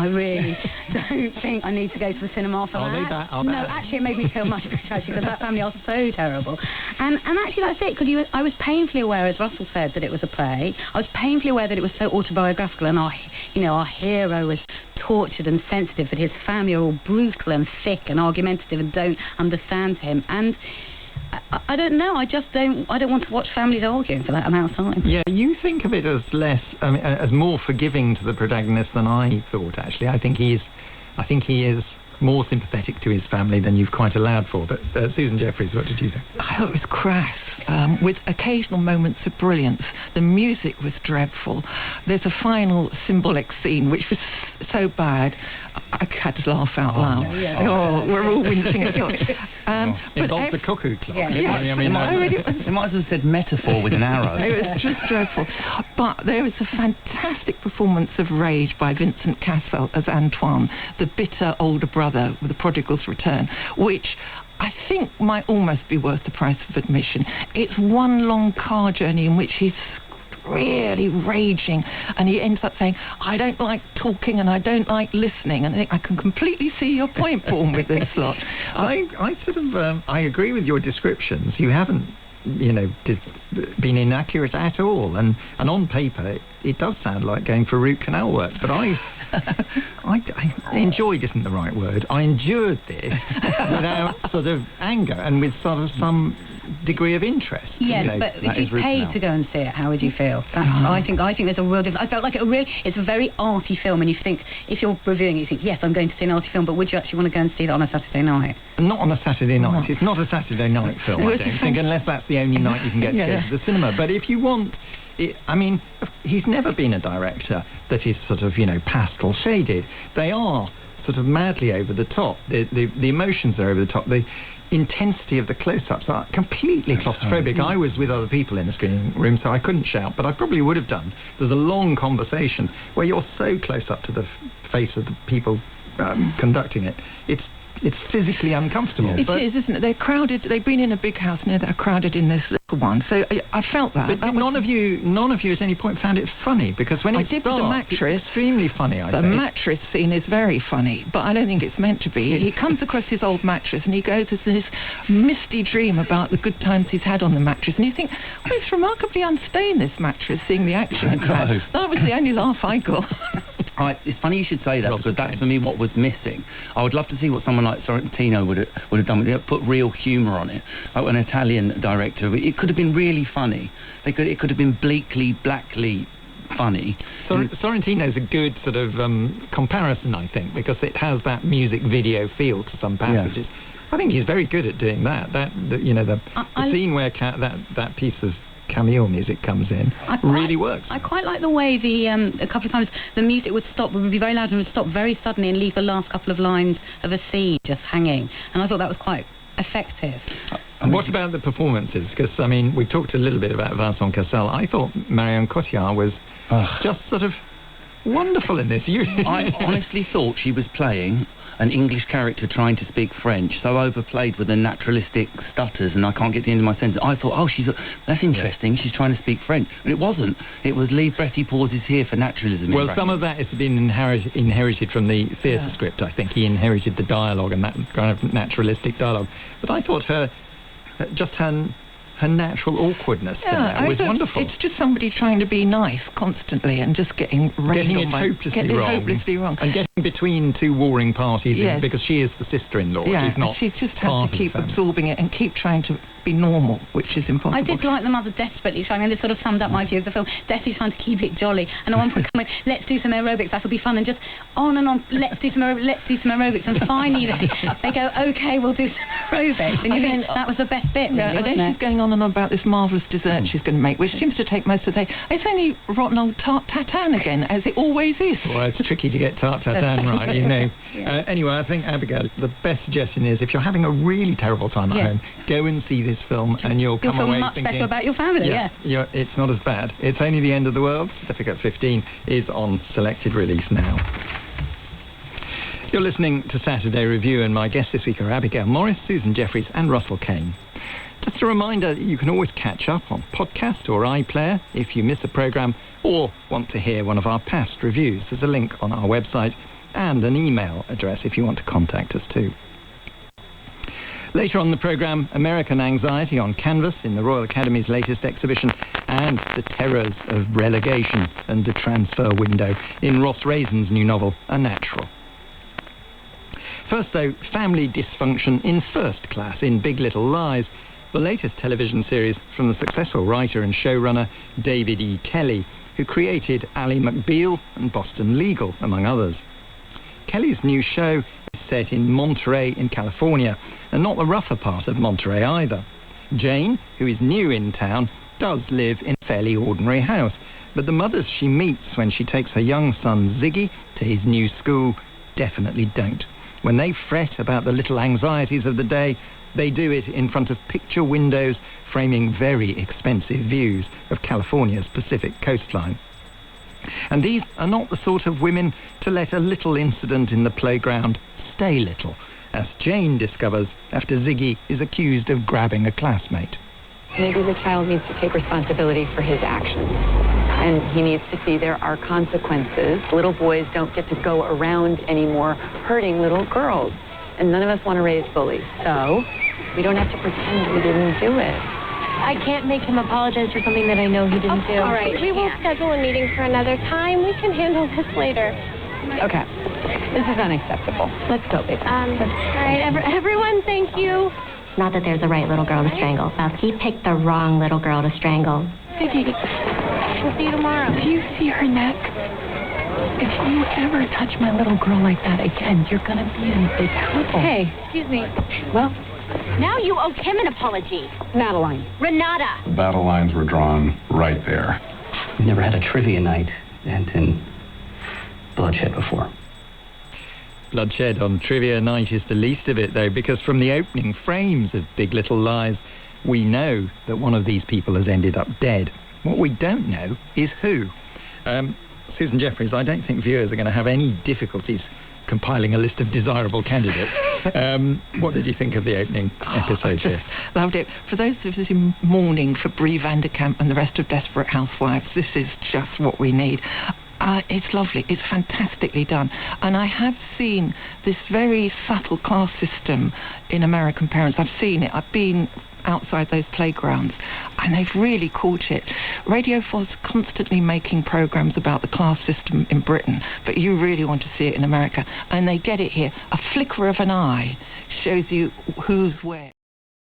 I really don't think I need to go to the cinema for that. No, actually, it made me feel much better, actually, because that family are so terrible. And actually, that's it, because I was painfully aware, as Russell said, that it was a play. I was painfully aware that it was so autobiographical, and our hero was tortured and sensitive, that his family are all brutal and thick and argumentative and don't understand him. And I don't know. I don't want to watch families arguing for that amount of time. Yeah, you think of it as as more forgiving to the protagonist than I thought. Actually, I think he is more sympathetic to his family than you've quite allowed for. But Susan Jeffries, what did you think? I thought it was crass, with occasional moments of brilliance. The music was dreadful. There's a final symbolic scene which was so bad I had to laugh out loud. No, yeah. We're all wincing at it. Involved the cuckoo clock. Yeah. They might as well said metaphor with an arrow. It was just dreadful. But there was a fantastic performance of rage by Vincent Cassel as Antoine, the bitter older brother with the prodigal's return, which I think might almost be worth the price of admission. It's one long car journey in which he's really raging, and he ends up saying, I don't like talking and I don't like listening, and I think I can completely see your point, Paul, with this lot. I agree with your descriptions. You haven't been inaccurate at all, and on paper it does sound like going for root canal work, but I enjoyed isn't the right word. I endured this without sort of anger and with sort of some degree of interest. Yes, but if you paid to go and see it, how would you feel? I think there's a real difference. I felt like it's a very arty film, and you think, if you're reviewing it, you think, yes, I'm going to see an arty film, but would you actually want to go and see that on a Saturday night? Not on a Saturday night. It's not a Saturday night film, I don't think, unless that's the only night you can get to go to the cinema. But if you want... he's never been a director that is sort of, pastel shaded. They are sort of madly over the top. The emotions are over the top. The intensity of the close-ups are completely claustrophobic. I was with other people in the screening room, so I couldn't shout, but I probably would have done. There's a long conversation where you're so close up to the face of the people conducting it. It's physically uncomfortable. It is, isn't it? They're crowded. They've been in a big house and they're crowded in this little one. So I felt that. But none of you at any point found it funny, because when it starts, the mattress, it's extremely funny. The mattress scene is very funny, but I don't think it's meant to be. He comes across his old mattress and he goes into this misty dream about the good times he's had on the mattress, and you think, it's remarkably unstained, this mattress, seeing the action. That was the only laugh I got. It's funny you should say that, because that's for me what was missing. I would love to see what someone like Sorrentino would have done with it, put real humour on it. Like an Italian director, it could have been really funny. It could have been bleakly, blackly funny. Sorrentino's a good sort of comparison, I think, because it has that music video feel to some passages. Yeah. I think he's very good at doing that. The scene where that piece of cameo music comes in really works. I quite like the way a couple of times the music would be very loud and would stop very suddenly and leave the last couple of lines of a scene just hanging, and I thought that was quite effective. And what about the performances? Because we talked a little bit about Vincent Cassel. I thought Marion Cotillard was just sort of wonderful in this. I honestly thought she was playing an English character trying to speak French, so overplayed with the naturalistic stutters, and I can't get the end of my sentence. I thought, that's interesting, she's trying to speak French. But it wasn't. It was leave breathy pauses here for naturalism. Well, some of that has been inherited from the theatre script, I think. He inherited the dialogue and that kind of naturalistic dialogue. But I thought her natural awkwardness was wonderful. It's just somebody trying to be nice constantly and just getting hopelessly wrong. And getting between two warring parties, because she is the sister-in-law. Yeah, she's not. She just has to keep absorbing it and keep trying to be normal, which is impossible. I did like the mother desperately trying, and this sort of summed up my view of the film, desperately trying to keep it jolly, and at one point coming, let's do some aerobics, that'll be fun, and just on and on, let's do some aerobics, and finally they go, okay, we'll do some aerobics, and you think that was the best bit, really, and then she's going on and on about this marvellous dessert she's going to make, which seems to take most of the day. It's only rotten old tart tatin again, as it always is. Well, it's tricky to get tart tatin right, Anyway, I think, Abigail, the best suggestion is, if you're having a really terrible time at home, go and see this film, and you'll come away much thinking better about your family. It's not as bad. It's only the end of the world. Certificate 15 is on selected release now. You're listening to Saturday Review, and my guests this week are Abigail Morris, Susan Jeffries and Russell Kane. Just a reminder that you can always catch up on podcast or iPlayer if you miss a programme or want to hear one of our past reviews. There's a link on our website, and an email address if you want to contact us too. Later on the programme, American Anxiety on Canvas in the Royal Academy's latest exhibition, and the terrors of relegation and the transfer window in Ross Raisin's new novel, A Natural. First, though, family dysfunction in first class in Big Little Lies, the latest television series from the successful writer and showrunner David E. Kelley, who created Ally McBeal and Boston Legal, among others. Kelley's new show is set in Monterey in California, and not the rougher part of Monterey either. Jane, who is new in town, does live in a fairly ordinary house, but the mothers she meets when she takes her young son Ziggy to his new school definitely don't. When they fret about the little anxieties of the day, they do it in front of picture windows framing very expensive views of California's Pacific coastline. And these are not the sort of women to let a little incident in the playground stay little, as Jane discovers after Ziggy is accused of grabbing a classmate. Maybe the child needs to take responsibility for his actions, and he needs to see there are consequences. Little boys don't get to go around anymore hurting little girls, and none of us want to raise bullies, so we don't have to pretend we didn't do it. I can't make him apologize for something that I know he didn't do. All right, we will schedule a meeting for another time. We can handle this later. Okay, this is unacceptable. Let's go, baby. All right, everyone, thank you. Not that there's a right little girl to strangle. He picked the wrong little girl to strangle. Vicky, we'll see you tomorrow. Do you see her neck? If you ever touch my little girl like that again, you're going to be in big trouble. Hey, excuse me. Well, now you owe him an apology. Madeline. Renata. The battle lines were drawn right there. We've never had a trivia night and in bloodshed before. Bloodshed on trivia night is the least of it, though, because from the opening frames of Big Little Lies, we know that one of these people has ended up dead. What we don't know is who. Susan Jeffries, I don't think viewers are going to have any difficulties compiling a list of desirable candidates. What did you think of the opening episode here? Loved it. For those of us in mourning for Brie Vanderkamp and the rest of Desperate Housewives, this is just what we need. It's lovely. It's fantastically done. And I have seen this very subtle class system in American Parents. I've seen it. I've been outside those playgrounds, and they've really caught it. Radio 4's constantly making programs about the class system in Britain, but you really want to see it in America, and they get it here. A flicker of an eye shows you who's where.